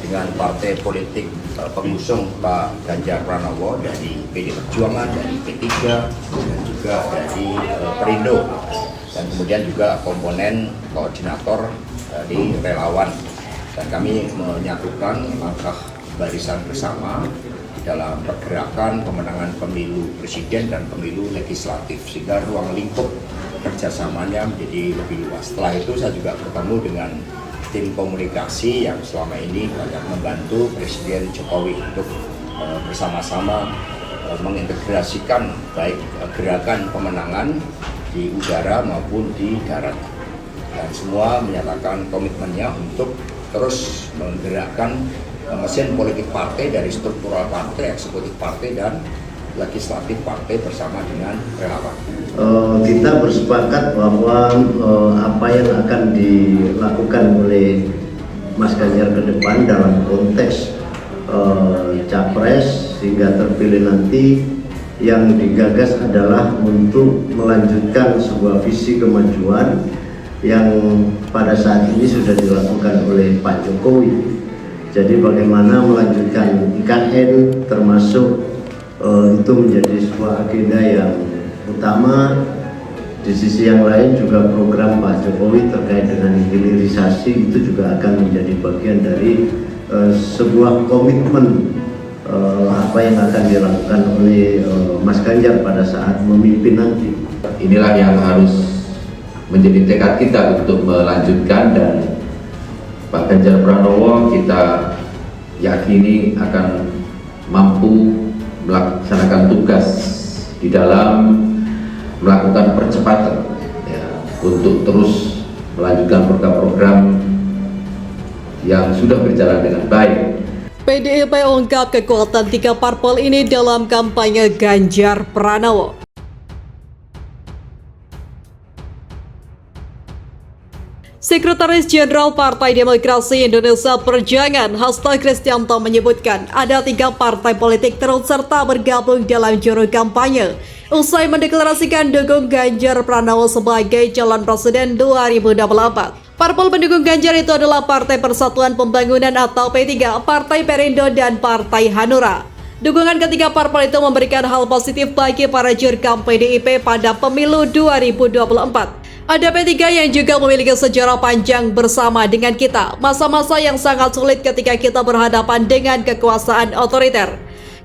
dengan partai politik pengusung Pak Ganjar Pranowo dari PD Perjuangan, dari P3, dan juga dari Perindo, dan kemudian juga komponen koordinator dari relawan. Dan kami menyatukan langkah barisan bersama dalam pergerakan pemenangan pemilu presiden dan pemilu legislatif, sehingga ruang lingkup kerjasamanya menjadi lebih luas. Setelah itu saya juga bertemu dengan tim komunikasi yang selama ini banyak membantu Presiden Jokowi untuk bersama-sama mengintegrasikan baik gerakan pemenangan di udara maupun di darat. Dan semua menyatakan komitmennya untuk terus menggerakkan mesin politik partai dari struktural partai, eksekutif partai, dan legislatif partai bersama dengan relawan. Kita bersepakat bahwa apa yang akan dilakukan oleh Mas Ganjar ke depan dalam konteks capres hingga terpilih nanti, yang digagas adalah untuk melanjutkan sebuah visi kemajuan yang pada saat ini sudah dilakukan oleh Pak Jokowi. Jadi bagaimana melanjutkan IKN, termasuk itu menjadi sebuah agenda yang utama. Di sisi yang lain juga program Pak Jokowi terkait dengan hilirisasi itu juga akan menjadi bagian dari sebuah komitmen apa yang akan dilakukan oleh Mas Ganjar pada saat memimpin nanti. Inilah yang harus menjadi tekad kita untuk melanjutkan, dan Pak Ganjar Pranowo kita yakini akan mampu melaksanakan tugas di dalam melakukan percepatan untuk terus melanjutkan program-program yang sudah berjalan dengan baik. PDIP ungkap kekuatan 3 parpol ini dalam kampanye Ganjar Pranowo. Sekretaris Jenderal Partai Demokrasi Indonesia Perjuangan, Hasto Kristianto, menyebutkan ada 3 partai politik turut serta bergabung dalam juru kampanye usai mendeklarasikan dukung Ganjar Pranowo sebagai calon presiden 2024. Parpol pendukung Ganjar itu adalah Partai Persatuan Pembangunan atau P3, Partai Perindo, dan Partai Hanura. Dukungan ketiga parpol itu memberikan hal positif bagi para jurkam PDIP pada pemilu 2024. Ada P3 yang juga memiliki sejarah panjang bersama dengan kita, masa-masa yang sangat sulit ketika kita berhadapan dengan kekuasaan otoriter.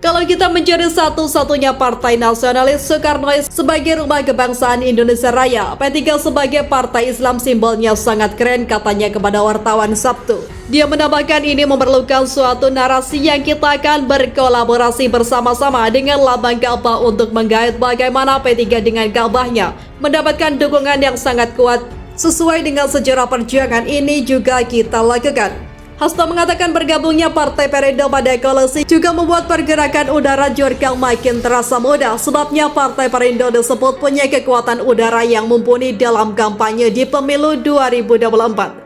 Kalau kita menjadi satu-satunya partai nasionalis, Soekarnois sebagai rumah kebangsaan Indonesia Raya, P3 sebagai partai Islam simbolnya sangat keren, katanya kepada wartawan Sabtu. Dia menambahkan ini memerlukan suatu narasi yang kita akan berkolaborasi bersama-sama dengan lambang Ka'bah untuk menggait bagaimana P3 dengan Ka'bahnya mendapatkan dukungan yang sangat kuat. Sesuai dengan sejarah perjuangan ini juga kita lakukan. Hasto mengatakan bergabungnya Partai Perindo pada koalisi juga membuat pergerakan udara jurkam makin terasa mudah. Sebabnya Partai Perindo disebut punya kekuatan udara yang mumpuni dalam kampanye di pemilu 2024.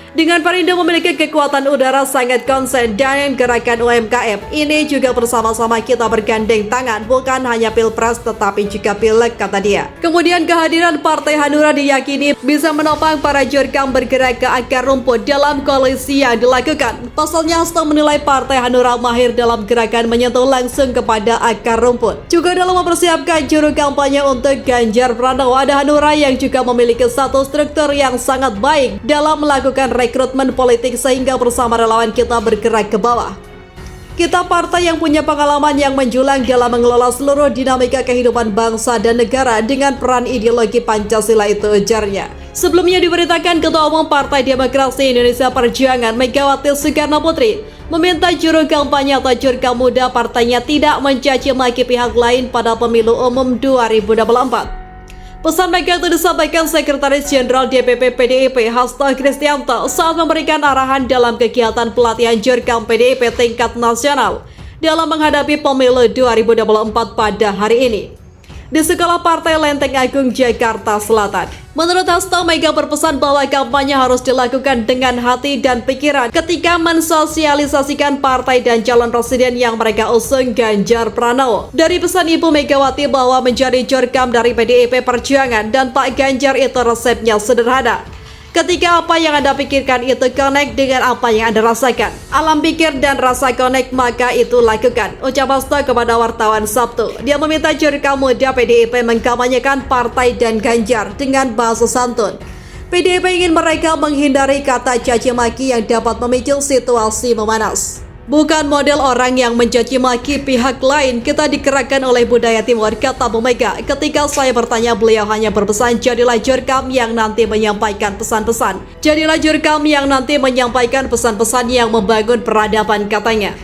Dengan Perindo memiliki kekuatan udara sangat konsen dan gerakan UMKM, ini juga bersama-sama kita bergandeng tangan, bukan hanya pilpres tetapi juga pileg, kata dia. Kemudian kehadiran Partai Hanura diyakini bisa menopang para jurkam bergerak ke akar rumput dalam koalisi yang dilakukan. Pasalnya Hasto menilai Partai Hanura mahir dalam gerakan menyentuh langsung kepada akar rumput. Juga dalam mempersiapkan juru kampanye untuk Ganjar Pranowo, ada Hanura yang juga memiliki satu struktur yang sangat baik dalam melakukan rekrutmen politik, sehingga bersama relawan kita bergerak ke bawah. Kita partai yang punya pengalaman yang menjulang dalam mengelola seluruh dinamika kehidupan bangsa dan negara dengan peran ideologi Pancasila, itu ujarnya. Sebelumnya diberitakan Ketua Umum Partai Demokrasi Indonesia Perjuangan Megawati Soekarnoputri meminta juru kampanye atau jurkam muda partainya tidak mencaci maki pihak lain pada pemilu umum 2024. Pesan Mega itu disampaikan Sekretaris Jenderal DPP PDIP Hasto Kristianto saat memberikan arahan dalam kegiatan pelatihan jurkam PDIP tingkat nasional dalam menghadapi pemilu 2024 pada hari ini di Sekolah Partai Lenteng Agung, Jakarta Selatan. Menurut Hasto, Mega berpesan bahwa kampanye harus dilakukan dengan hati dan pikiran ketika mensosialisasikan partai dan calon presiden yang mereka usung, Ganjar Pranowo. Dari pesan Ibu Megawati bahwa menjadi jurkam dari PDIP Perjuangan dan Pak Ganjar itu resepnya sederhana. Ketika apa yang Anda pikirkan itu connect dengan apa yang Anda rasakan, alam pikir dan rasa connect, maka itu lakukan, ucap Hasto kepada wartawan Sabtu. Dia meminta jurkam muda PDIP mengkampanyekan partai dan Ganjar dengan bahasa santun. PDIP ingin mereka menghindari kata caci maki yang dapat memicu situasi memanas. Bukan model orang yang mencaci maki pihak lain, kita digerakkan oleh budaya timur, kata Bu Mega. Ketika saya bertanya, beliau hanya berpesan, jadilah jurkam yang nanti menyampaikan pesan-pesan. Jadilah jurkam yang nanti menyampaikan pesan-pesan yang membangun peradaban, katanya.